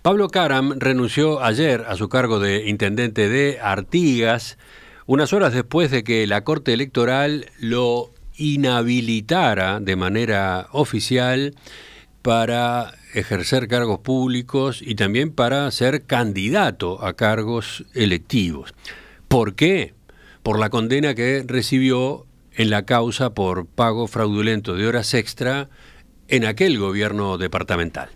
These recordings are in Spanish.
Pablo Caram renunció ayer a su cargo de intendente de Artigas, unas horas después de que la Corte Electoral lo inhabilitara de manera oficial para ejercer cargos públicos y también para ser candidato a cargos electivos. ¿Por qué? Por la condena que recibió en la causa por pago fraudulento de horas extra en aquel gobierno departamental.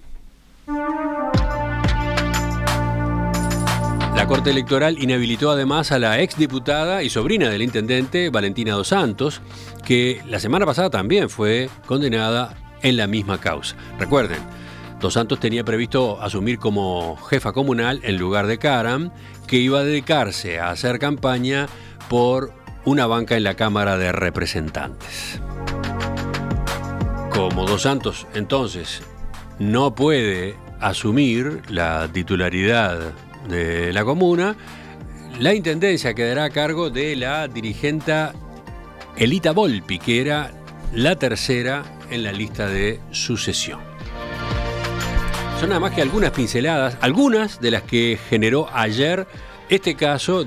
La Corte Electoral inhabilitó además a la exdiputada y sobrina del intendente, Valentina Dos Santos, que la semana pasada también fue condenada en la misma causa. Recuerden, Dos Santos tenía previsto asumir como jefa comunal en lugar de Caram, que iba a dedicarse a hacer campaña por una banca en la Cámara de Representantes. Como Dos Santos entonces no puede asumir la titularidad de la comuna, la intendencia quedará a cargo de la dirigenta Elita Volpi, que era la tercera en la lista de sucesión. Son nada más que algunas pinceladas, algunas de las que generó ayer este caso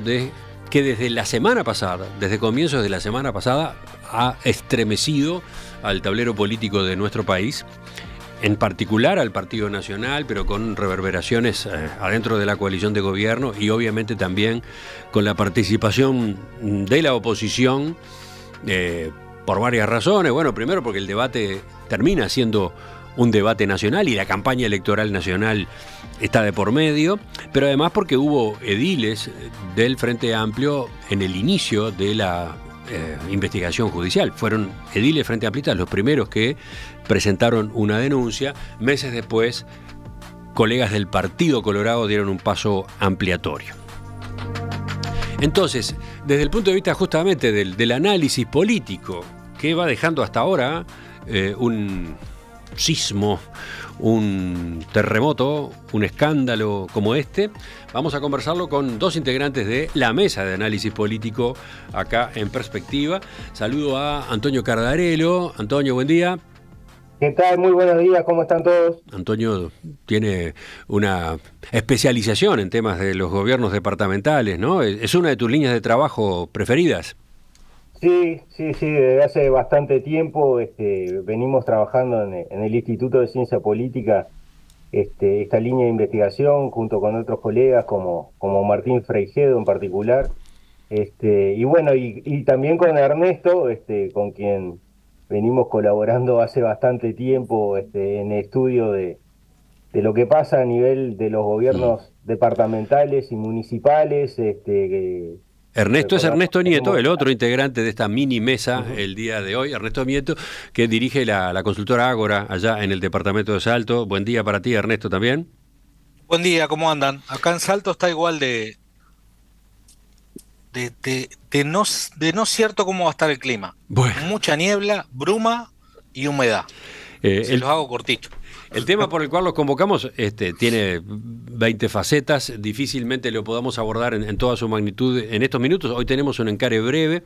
que desde la semana pasada, desde comienzos de la semana pasada, ha estremecido al tablero político de nuestro país, en particular al Partido Nacional, pero con reverberaciones adentro de la coalición de gobierno y obviamente también con la participación de la oposición por varias razones. Bueno, primero porque el debate termina siendo un debate nacional y la campaña electoral nacional está de por medio, pero además porque hubo ediles del Frente Amplio en el inicio de la investigación judicial. Fueron ediles Frente Amplistas los primeros que presentaron una denuncia. Meses después, colegas del Partido Colorado dieron un paso ampliatorio. Entonces, desde el punto de vista justamente del análisis político que va dejando hasta ahora un sismo, un terremoto, un escándalo como este, vamos a conversarlo con dos integrantes de la mesa de análisis político acá en Perspectiva. Saludo a Antonio Cardarello. Antonio, buen día. ¿Qué tal? Muy buenos días, ¿cómo están todos? Antonio tiene una especialización en temas de los gobiernos departamentales, ¿no? ¿Es una de tus líneas de trabajo preferidas? Sí, desde hace bastante tiempo venimos trabajando en el Instituto de Ciencia Política esta línea de investigación junto con otros colegas como Martín Freixedo en particular, y bueno, y también con Ernesto, con quien venimos colaborando hace bastante tiempo en el estudio de lo que pasa a nivel de los gobiernos departamentales y municipales. Ernesto es Ernesto Nieto, el otro integrante de esta mini mesa el día de hoy, Ernesto Nieto, que dirige la consultora Ágora allá en el departamento de Salto. Buen día para ti, Ernesto, también. Buen día, ¿cómo andan? Acá en Salto está igual de no cierto cómo va a estar el clima. Bueno. Mucha niebla, bruma y humedad. Se los hago cortito. El tema por el cual los convocamos tiene 20 facetas, difícilmente lo podamos abordar en toda su magnitud en estos minutos. Hoy tenemos un encare breve,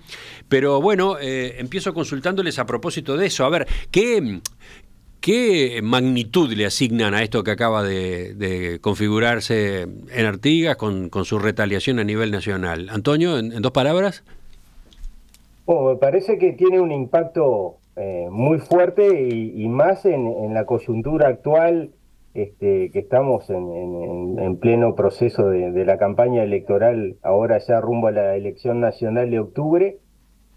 pero bueno, empiezo consultándoles a propósito de eso. A ver, ¿qué magnitud le asignan a esto que acaba de configurarse en Artigas con su retaliación a nivel nacional? Antonio, en dos palabras. Bueno, me parece que tiene un impacto muy fuerte y más en la coyuntura actual, que estamos en pleno proceso de la campaña electoral, ahora ya rumbo a la elección nacional de octubre,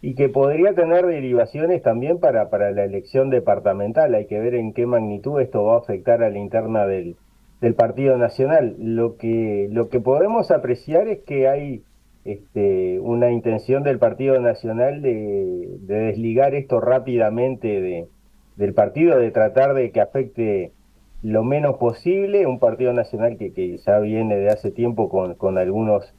y que podría tener derivaciones también para la elección departamental. Hay que ver en qué magnitud esto va a afectar a la interna del Partido Nacional. Lo que podemos apreciar es que hay una intención del Partido Nacional de desligar esto rápidamente del partido, de tratar de que afecte lo menos posible. Un Partido Nacional que ya viene de hace tiempo con algunas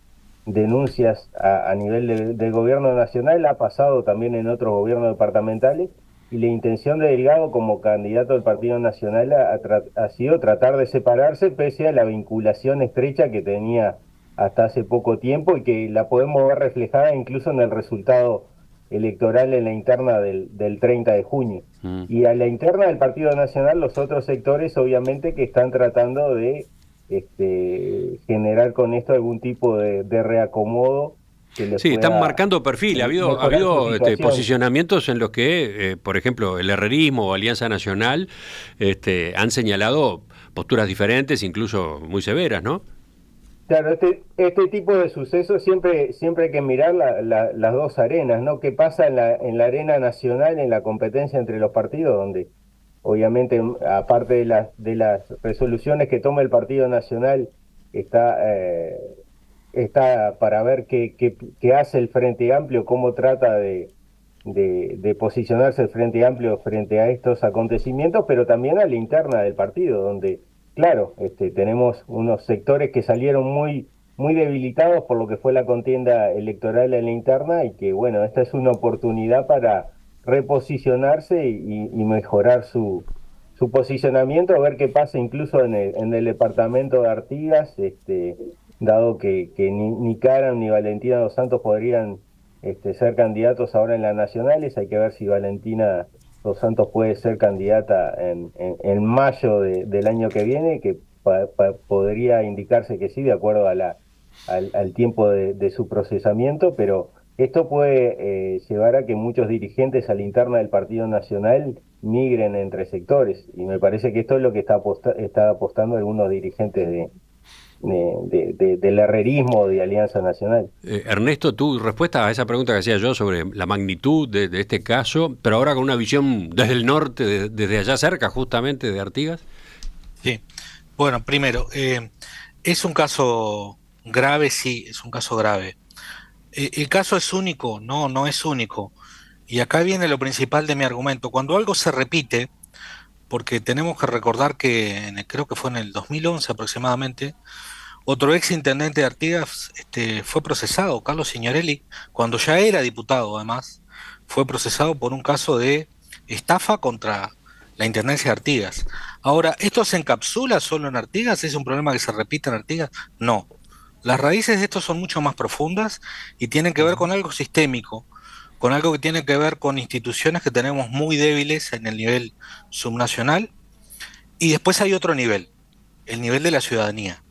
denuncias a nivel del gobierno nacional, ha pasado también en otros gobiernos departamentales, y la intención de Delgado como candidato del Partido Nacional ha sido tratar de separarse pese a la vinculación estrecha que tenía hasta hace poco tiempo, y que la podemos ver reflejada incluso en el resultado electoral en la interna del 30 de junio. Y a la interna del Partido Nacional, los otros sectores obviamente que están tratando de generar con esto algún tipo de reacomodo. Sí, están marcando perfil. Ha habido posicionamientos en los que, por ejemplo, el herrerismo o Alianza Nacional han señalado posturas diferentes, incluso muy severas, ¿no? Claro, este tipo de sucesos siempre hay que mirar las dos arenas, ¿no? ¿Qué pasa en la arena nacional, en la competencia entre los partidos, donde obviamente, aparte de las resoluciones que toma el Partido Nacional, está para ver qué hace el Frente Amplio, cómo trata de posicionarse el Frente Amplio frente a estos acontecimientos, pero también a la interna del partido, donde, claro, tenemos unos sectores que salieron muy debilitados por lo que fue la contienda electoral en la interna, y que, bueno, esta es una oportunidad para reposicionarse y mejorar su posicionamiento, a ver qué pasa incluso en el departamento de Artigas, dado que ni Karam ni Valentina Dos Santos podrían ser candidatos ahora en las nacionales. Hay que ver si Valentina Dos Santos puede ser candidata en mayo del año que viene, que podría indicarse que sí, de acuerdo a al tiempo de su procesamiento, pero esto puede llevar a que muchos dirigentes a la interna del Partido Nacional migren entre sectores, y me parece que esto es lo que está apostando algunos dirigentes del herrerismo de Alianza Nacional. Ernesto, tu respuesta a esa pregunta que hacía yo sobre la magnitud de este caso, pero ahora con una visión desde el norte, desde allá cerca justamente de Artigas. Sí, bueno, primero, es un caso grave, sí, es un caso grave. ¿El caso es único? No, no es único. Y acá viene lo principal de mi argumento. Cuando algo se repite, porque tenemos que recordar que creo que fue en el 2011 aproximadamente, otro ex intendente de Artigas fue procesado, Carlos Signorelli, cuando ya era diputado además, fue procesado por un caso de estafa contra la intendencia de Artigas. Ahora, ¿esto se encapsula solo en Artigas? ¿Es un problema que se repite en Artigas? No. Las raíces de esto son mucho más profundas y tienen que ver con algo sistémico, con algo que tiene que ver con instituciones que tenemos muy débiles en el nivel subnacional. Y después hay otro nivel, el nivel de la ciudadanía.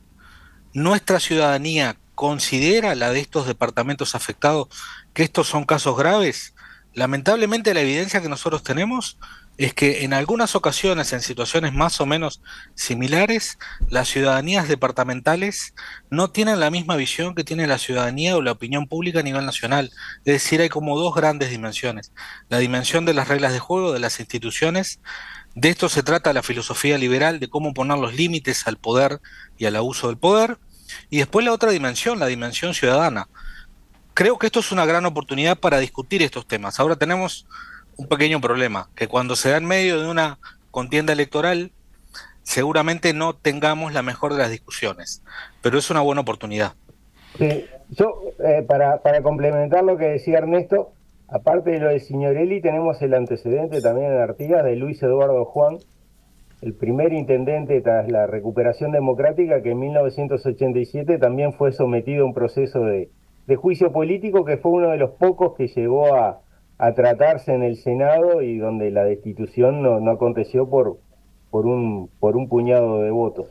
¿Nuestra ciudadanía considera, la de estos departamentos afectados, que estos son casos graves? Lamentablemente la evidencia que nosotros tenemos es que en algunas ocasiones, en situaciones más o menos similares, las ciudadanías departamentales no tienen la misma visión que tiene la ciudadanía o la opinión pública a nivel nacional. Es decir, hay como dos grandes dimensiones. La dimensión de las reglas de juego, de las instituciones. De esto se trata la filosofía liberal, de cómo poner los límites al poder y al abuso del poder. Y después la otra dimensión, la dimensión ciudadana. Creo que esto es una gran oportunidad para discutir estos temas. Ahora tenemos un pequeño problema, que cuando se da en medio de una contienda electoral, seguramente no tengamos la mejor de las discusiones, pero es una buena oportunidad. Sí, yo, para complementar lo que decía Ernesto, aparte de lo de Signorelli, tenemos el antecedente también en Artigas de Luis Eduardo Juan, el primer intendente tras la recuperación democrática, que en 1987 también fue sometido a un proceso de juicio político, que fue uno de los pocos que llegó a tratarse en el Senado, y donde la destitución no aconteció por un puñado de votos.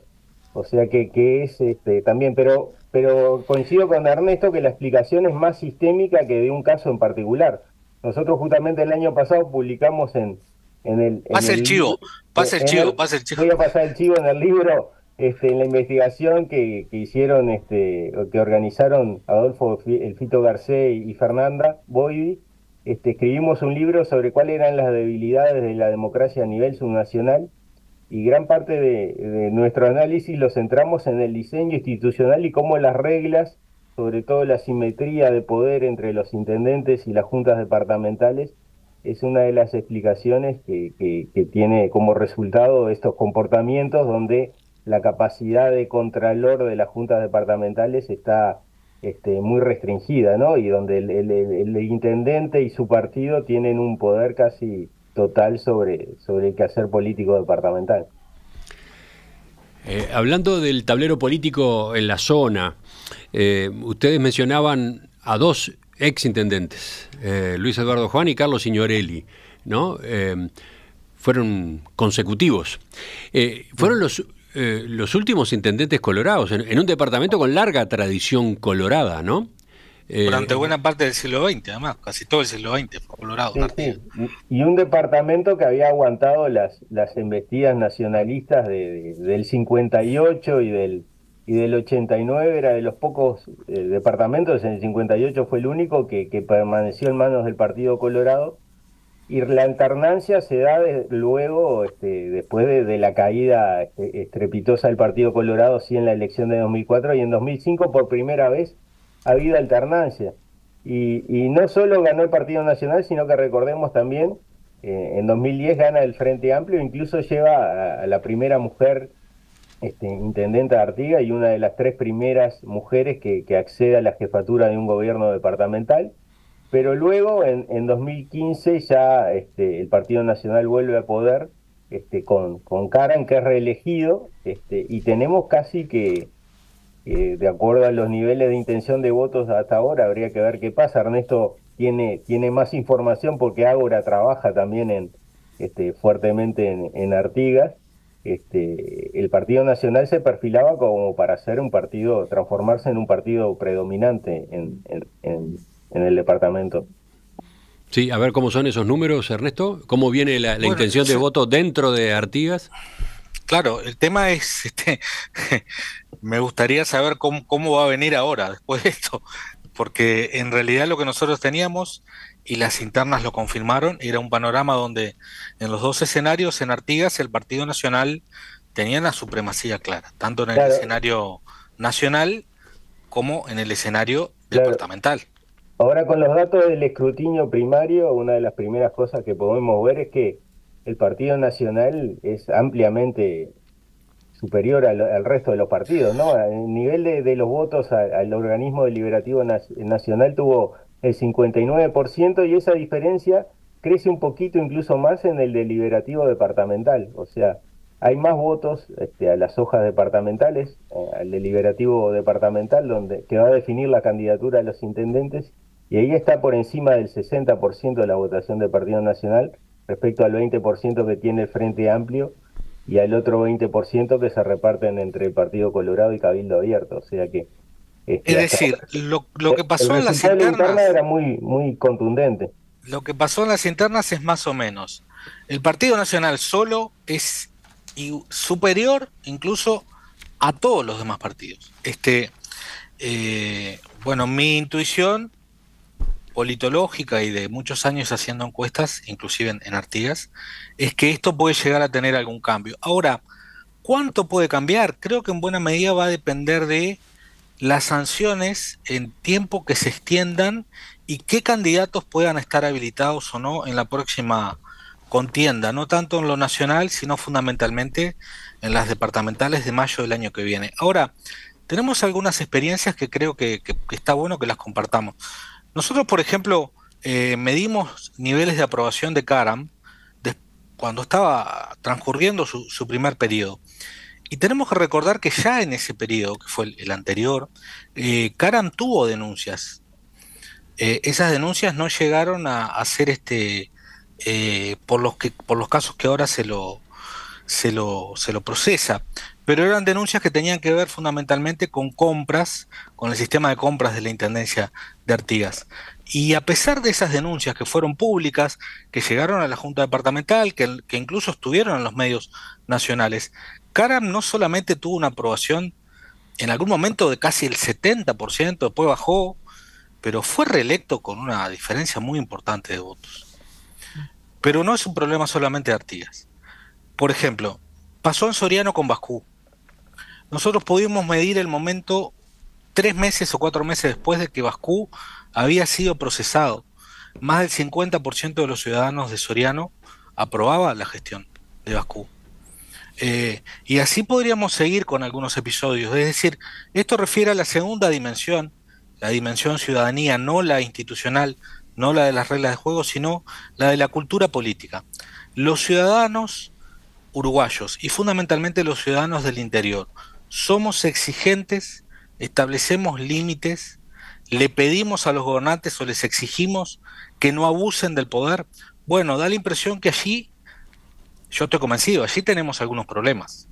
O sea que es también, pero coincido con Ernesto que la explicación es más sistémica que de un caso en particular. Nosotros justamente el año pasado publicamos Pasa el chivo. Voy a pasar el chivo en el libro, en la investigación que hicieron, que organizaron Adolfo El Fito Garcés y Fernanda Boidi. Escribimos un libro sobre cuáles eran las debilidades de la democracia a nivel subnacional, y gran parte de nuestro análisis lo centramos en el diseño institucional y cómo las reglas, sobre todo la simetría de poder entre los intendentes y las juntas departamentales, es una de las explicaciones que tiene como resultado estos comportamientos, donde la capacidad de contralor de las juntas departamentales está muy restringida, ¿no? Y donde el intendente y su partido tienen un poder casi total sobre el quehacer político departamental. Hablando del tablero político en la zona, ustedes mencionaban a dos exintendentes, Luis Eduardo Juan y Carlos Signorelli, ¿no? Fueron consecutivos. Fueron los los últimos intendentes colorados, en un departamento con larga tradición colorada, ¿no? Durante buena parte del siglo XX, además, casi todo el siglo XX fue Colorado, Sí, Artigas. sí. Y un departamento que había aguantado las embestidas nacionalistas del 58 y del 89, era de los pocos departamentos. En el 58 fue el único que permaneció en manos del Partido Colorado. Y la alternancia se da luego, después de la caída estrepitosa del Partido Colorado, sí, en la elección de 2004, y en 2005 por primera vez ha habido alternancia. Y no solo ganó el Partido Nacional, sino que recordemos también, en 2010 gana el Frente Amplio, incluso lleva a la primera mujer intendenta de Artigas y una de las 3 primeras mujeres que accede a la jefatura de un gobierno departamental. Pero luego, en 2015, ya el Partido Nacional vuelve a poder con Caram, que es reelegido, y tenemos casi que, de acuerdo a los niveles de intención de votos hasta ahora, habría que ver qué pasa. Ernesto tiene más información porque Ágora trabaja también fuertemente en Artigas. El Partido Nacional se perfilaba como para ser un partido, transformarse en un partido predominante en el departamento. Sí, a ver cómo son esos números, Ernesto. ¿Cómo viene la Bueno, intención de voto dentro de Artigas? claro, el tema es, me gustaría saber cómo va a venir ahora, después de esto, porque en realidad lo que nosotros teníamos, y las internas lo confirmaron, era un panorama donde en los 2 escenarios en Artigas el Partido Nacional tenía la supremacía clara, tanto en el Claro, escenario nacional como en el escenario claro. departamental. Ahora, con los datos del escrutinio primario, una de las primeras cosas que podemos ver es que el Partido Nacional es ampliamente superior al resto de los partidos, ¿no? El nivel de los votos al organismo deliberativo nacional tuvo el 59%, y esa diferencia crece un poquito incluso más en el deliberativo departamental. O sea, hay más votos a las hojas departamentales, al deliberativo departamental, que va a definir la candidatura de los intendentes, y ahí está por encima del 60% de la votación del Partido Nacional respecto al 20% que tiene el Frente Amplio y al otro 20% que se reparten entre el Partido Colorado y Cabildo Abierto. O sea que Es hasta decir, ahora lo que el pasó en las resultado de la interna internas, era muy, muy contundente. lo que pasó en las internas es más o menos. El Partido Nacional solo es superior incluso a todos los demás partidos. Bueno, mi intuición politológica y de muchos años haciendo encuestas, inclusive en Artigas, es que esto puede llegar a tener algún cambio. Ahora, ¿cuánto puede cambiar? Creo que en buena medida va a depender de las sanciones en tiempo que se extiendan y qué candidatos puedan estar habilitados o no en la próxima contienda, no tanto en lo nacional, sino fundamentalmente en las departamentales de mayo del año que viene. Ahora, tenemos algunas experiencias que creo que está bueno que las compartamos. Nosotros, por ejemplo, medimos niveles de aprobación de Caram cuando estaba transcurriendo su primer periodo. Y tenemos que recordar que ya en ese periodo, que fue el anterior, Caram tuvo denuncias. Esas denuncias no llegaron a ser por los casos que ahora se lo procesa, pero eran denuncias que tenían que ver fundamentalmente con compras, con el sistema de compras de la Intendencia de Artigas. Y a pesar de esas denuncias que fueron públicas, que llegaron a la Junta Departamental, que incluso estuvieron en los medios nacionales, Caram no solamente tuvo una aprobación en algún momento de casi el 70%, después bajó, pero fue reelecto con una diferencia muy importante de votos. Pero no es un problema solamente de Artigas. Por ejemplo, pasó en Soriano con Bascú. Nosotros pudimos medir el momento 3 meses o 4 meses después de que Bascú había sido procesado. Más del 50% de los ciudadanos de Soriano aprobaba la gestión de Bascú. Y así podríamos seguir con algunos episodios. Es decir, esto refiere a la segunda dimensión, la dimensión ciudadanía, no la institucional, no la de las reglas de juego, sino la de la cultura política. Los ciudadanos uruguayos y fundamentalmente los ciudadanos del interior somos exigentes, establecemos límites, le pedimos a los gobernantes o les exigimos que no abusen del poder. Bueno, da la impresión que allí, yo estoy convencido, allí tenemos algunos problemas.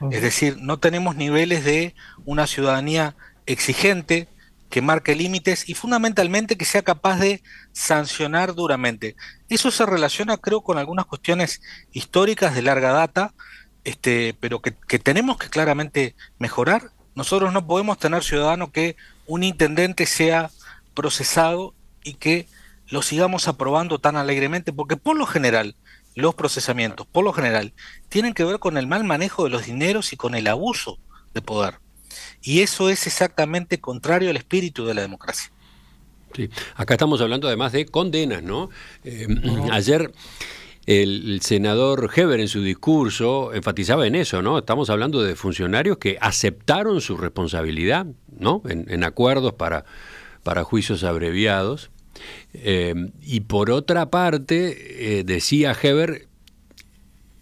Es decir, no tenemos niveles de una ciudadanía exigente que marque límites y fundamentalmente que sea capaz de sancionar duramente. Eso se relaciona, creo, con algunas cuestiones históricas de larga data, pero que tenemos que claramente mejorar. Nosotros no podemos tener ciudadanos que un intendente sea procesado y que lo sigamos aprobando tan alegremente, porque por lo general los procesamientos, por lo general, tienen que ver con el mal manejo de los dineros y con el abuso de poder. Y eso es exactamente contrario al espíritu de la democracia. Sí. Acá estamos hablando además de condenas, ¿no? Ayer el senador Heber en su discurso enfatizaba en eso, ¿no? Estamos hablando de funcionarios que aceptaron su responsabilidad, ¿no? En acuerdos para juicios abreviados. Y por otra parte, decía Heber,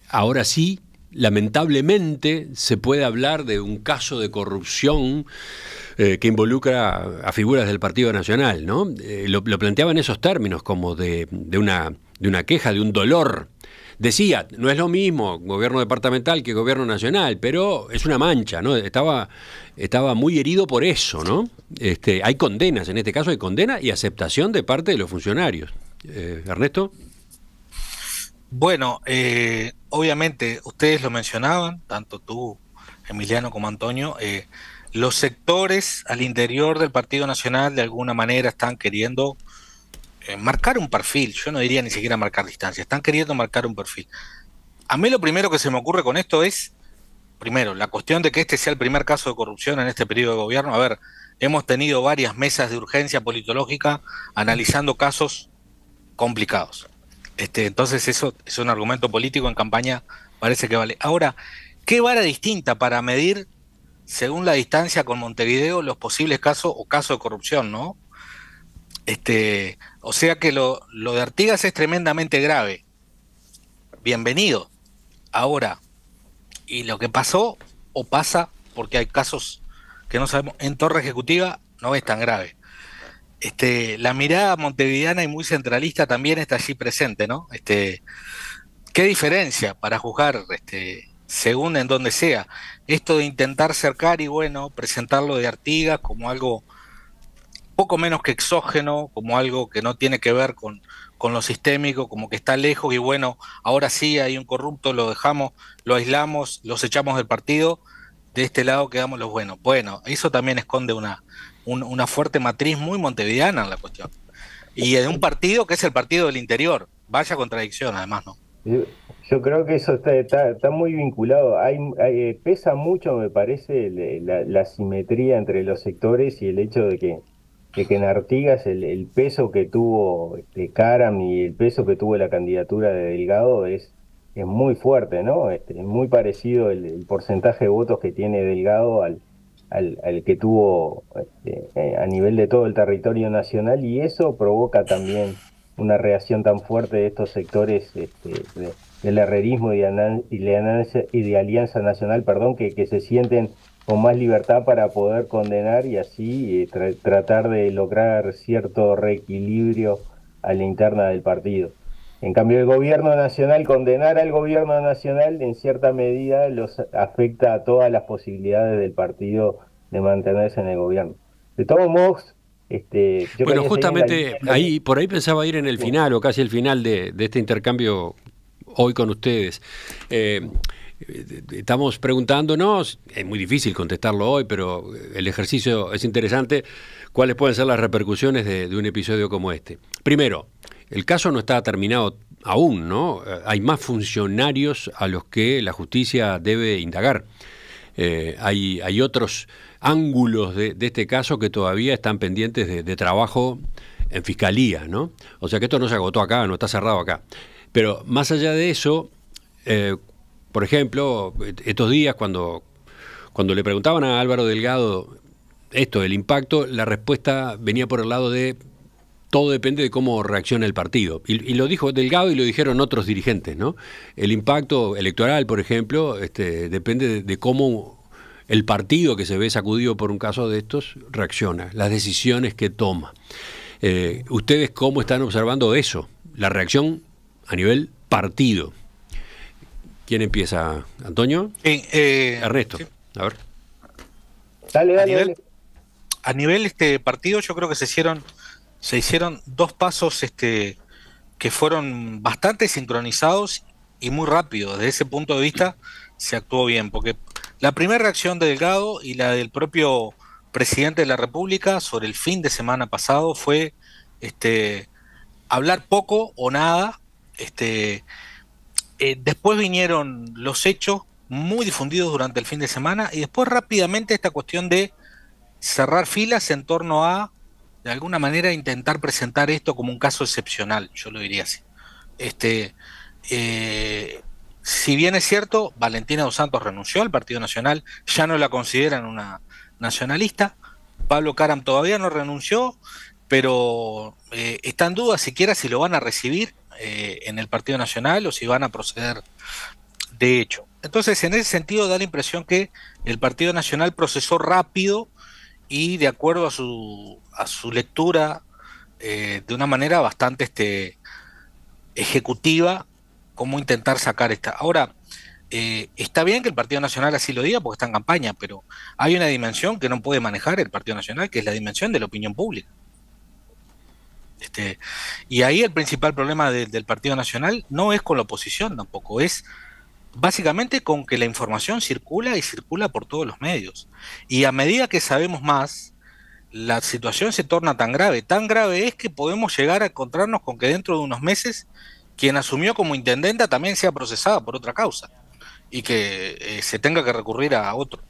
ahora sí, lamentablemente se puede hablar de un caso de corrupción que involucra a figuras del Partido Nacional, ¿no? Lo planteaba en esos términos, como de una queja, de un dolor. Decía, no es lo mismo gobierno departamental que gobierno nacional, pero es una mancha, ¿no? Estaba muy herido por eso, ¿no? Hay condenas, en este caso hay condena y aceptación de parte de los funcionarios. Ernesto. Bueno, obviamente ustedes lo mencionaban, tanto tú, Emiliano, como Antonio, los sectores al interior del Partido Nacional de alguna manera están queriendo marcar un perfil. Yo no diría ni siquiera marcar distancia, están queriendo marcar un perfil. A mí lo primero que se me ocurre con esto es, primero, la cuestión de que este sea el primer caso de corrupción en este periodo de gobierno. A ver, hemos tenido varias mesas de urgencia politológica analizando casos complicados. Entonces eso es un argumento político en campaña, parece que vale. Ahora, ¿qué vara distinta para medir, según la distancia con Montevideo, los posibles casos o casos de corrupción, ¿no? O sea que lo de Artigas es tremendamente grave. Bienvenido. Ahora, y lo que pasó o pasa, porque hay casos que no sabemos, en Torre Ejecutiva no es tan grave. La mirada montevideana y muy centralista también está allí presente, ¿no? ¿Qué diferencia para juzgar, según en donde sea? Esto de intentar cercar y, bueno, presentarlo de Artigas como algo poco menos que exógeno, como algo que no tiene que ver con lo sistémico, como que está lejos y, bueno, ahora sí hay un corrupto, lo dejamos, lo aislamos, los echamos del partido, de este lado quedamos los buenos. Bueno, eso también esconde una fuerte matriz muy montevideana en la cuestión. Y de un partido que es el partido del interior. Vaya contradicción, además, ¿no? Yo creo que eso está muy vinculado. Pesa mucho, me parece, la simetría entre los sectores y el hecho de que en Artigas el peso que tuvo Caram y el peso que tuvo la candidatura de Delgado es muy fuerte, ¿no? Es muy parecido el porcentaje de votos que tiene Delgado al que tuvo a nivel de todo el territorio nacional, y eso provoca también una reacción tan fuerte de estos sectores del herrerismo y de Alianza Nacional, perdón, que se sienten con más libertad para poder condenar y así tratar de lograr cierto reequilibrio a la interna del partido. En cambio, el gobierno nacional, condenar al gobierno nacional en cierta medida los afecta a todas las posibilidades del partido de mantenerse en el gobierno. De todos modos, yo bueno, justamente ahí, por ahí pensaba ir en el final o casi el final de este intercambio hoy con ustedes. Estamos preguntándonos, es muy difícil contestarlo hoy, pero el ejercicio es interesante, cuáles pueden ser las repercusiones de un episodio como este. Primero, el caso no está terminado aún, ¿no? Hay más funcionarios a los que la justicia debe indagar. Hay otros ángulos de este caso que todavía están pendientes de trabajo en fiscalía, ¿no? O sea que esto no se agotó acá, no está cerrado acá. Pero más allá de eso, por ejemplo, estos días cuando le preguntaban a Álvaro Delgado esto del impacto, la respuesta venía por el lado de todo depende de cómo reacciona el partido. Y lo dijo Delgado y lo dijeron otros dirigentes, ¿no? El impacto electoral, por ejemplo, depende de cómo el partido que se ve sacudido por un caso de estos reacciona, las decisiones que toma. ¿Ustedes cómo están observando eso? La reacción a nivel partido. ¿Quién empieza? ¿Antonio? Sí, Ernesto. sí. A ver. Dale, A dale, nivel, dale. a nivel partido, yo creo que se hicieron dos pasos que fueron bastante sincronizados y muy rápidos. Desde ese punto de vista se actuó bien, porque la primera reacción de Delgado y la del propio presidente de la República sobre el fin de semana pasado fue hablar poco o nada. Después vinieron los hechos muy difundidos durante el fin de semana y después rápidamente esta cuestión de cerrar filas en torno a, de alguna manera, intentar presentar esto como un caso excepcional, yo lo diría así. Este, si bien es cierto, Valentina Dos Santos renunció al Partido Nacional, ya no la consideran una nacionalista. Pablo Caram todavía no renunció, pero está en duda siquiera si lo van a recibir en el Partido Nacional o si van a proceder de hecho. Entonces, en ese sentido, da la impresión que el Partido Nacional procesó rápido y de acuerdo a su lectura, de una manera bastante ejecutiva, cómo intentar sacar esta. Ahora, está bien que el Partido Nacional así lo diga porque está en campaña, pero hay una dimensión que no puede manejar el Partido Nacional, que es la dimensión de la opinión pública. Y ahí el principal problema del Partido Nacional no es con la oposición tampoco, es básicamente con que la información circula y circula por todos los medios. Y a medida que sabemos más, la situación se torna tan grave. Tan grave es que podemos llegar a encontrarnos con que dentro de unos meses quien asumió como intendenta también sea procesada por otra causa y que se tenga que recurrir a otro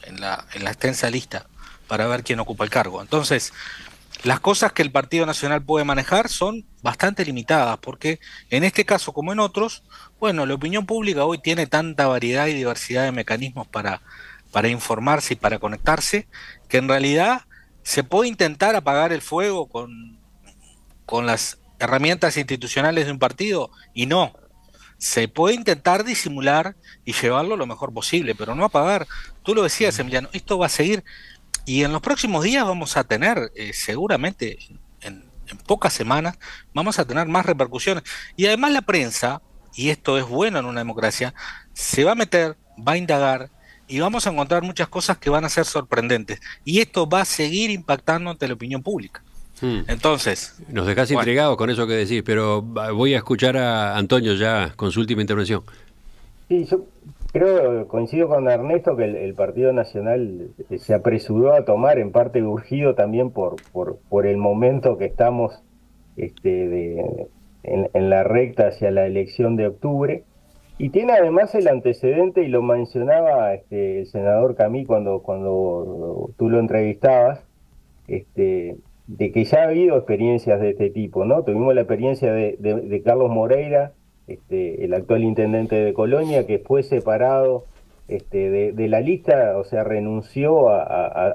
en la extensa lista para ver quién ocupa el cargo. Entonces, las cosas que el Partido Nacional puede manejar son bastante limitadas, porque en este caso como en otros, bueno, la opinión pública hoy tiene tanta variedad y diversidad de mecanismos para informarse y para conectarse, que en realidad se puede intentar apagar el fuego con las herramientas institucionales de un partido y no. Se puede intentar disimular y llevarlo lo mejor posible, pero no apagar. Tú lo decías, Emiliano, esto va a seguir. Y en los próximos días vamos a tener, seguramente en pocas semanas, vamos a tener más repercusiones. Y además la prensa, y esto es bueno en una democracia, se va a meter, va a indagar y vamos a encontrar muchas cosas que van a ser sorprendentes. Y esto va a seguir impactando ante la opinión pública. Entonces, Nos dejás bueno, intrigados con eso que decís, pero voy a escuchar a Antonio ya con su última intervención. Sí, yo creo, coincido con Ernesto que el Partido Nacional se apresuró a tomar, en parte urgido también por el momento que estamos en la recta hacia la elección de octubre. Y tiene además el antecedente, y lo mencionaba el senador Camí cuando tú lo entrevistabas, de que ya ha habido experiencias de este tipo, ¿no? Tuvimos la experiencia de Carlos Moreira, el actual intendente de Colonia, que fue separado de la lista, o sea, renunció a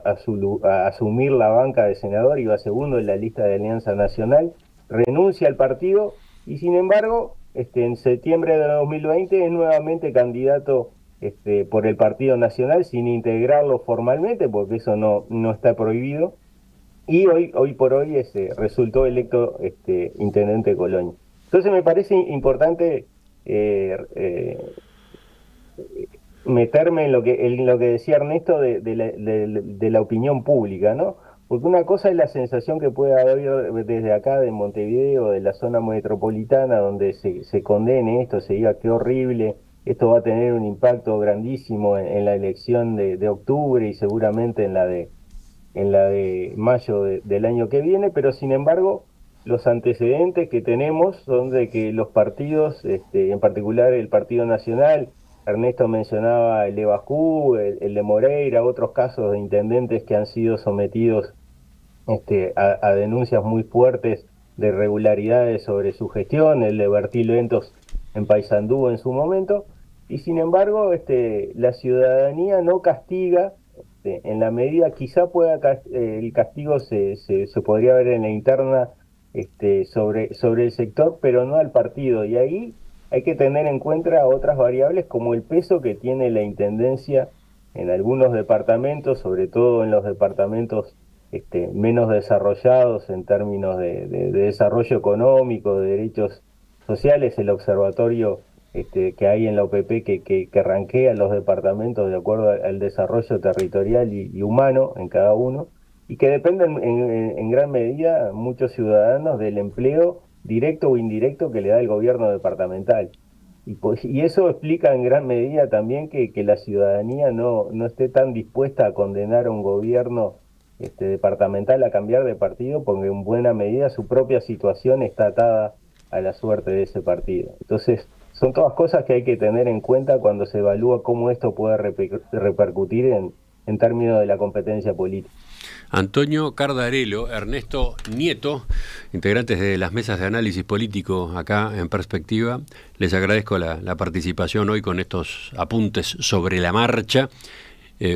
asumir la banca de senador, iba segundo en la lista de Alianza Nacional, renuncia al partido y sin embargo, en septiembre de 2020 es nuevamente candidato por el Partido Nacional sin integrarlo formalmente, porque eso no está prohibido. Y hoy por hoy resultó electo intendente de Colonia. Entonces me parece importante meterme en lo que decía Ernesto de la opinión pública, ¿no? Porque una cosa es la sensación que puede haber desde acá, de Montevideo, de la zona metropolitana, donde se condene esto, se diga qué horrible, esto va a tener un impacto grandísimo en la elección de octubre y seguramente en la de mayo del año que viene, pero sin embargo los antecedentes que tenemos son de que los partidos, en particular el Partido Nacional, Ernesto mencionaba el de Bakú, el de Moreira, otros casos de intendentes que han sido sometidos a denuncias muy fuertes de irregularidades sobre su gestión, el de Bertil Ventos en Paysandú en su momento, y sin embargo la ciudadanía no castiga. En la medida, quizá el castigo se podría ver en la interna sobre el sector, pero no al partido. Y ahí hay que tener en cuenta otras variables como el peso que tiene la intendencia en algunos departamentos, sobre todo en los departamentos menos desarrollados en términos de desarrollo económico, de derechos sociales. El observatorio que hay en la OPP que ranquea los departamentos de acuerdo al desarrollo territorial y humano en cada uno, y que dependen en gran medida muchos ciudadanos del empleo directo o indirecto que le da el gobierno departamental. Y eso explica en gran medida también que la ciudadanía no esté tan dispuesta a condenar a un gobierno departamental a cambiar de partido, porque en buena medida su propia situación está atada a la suerte de ese partido. Entonces, son todas cosas que hay que tener en cuenta cuando se evalúa cómo esto puede repercutir en términos de la competencia política. Antonio Cardarello, Ernesto Nieto, integrantes de las mesas de análisis político acá en Perspectiva, les agradezco la participación hoy con estos apuntes sobre la marcha.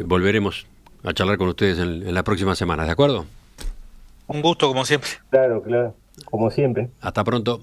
Volveremos a charlar con ustedes en las próximas semanas, ¿de acuerdo? Un gusto, como siempre. Claro, como siempre. Hasta pronto.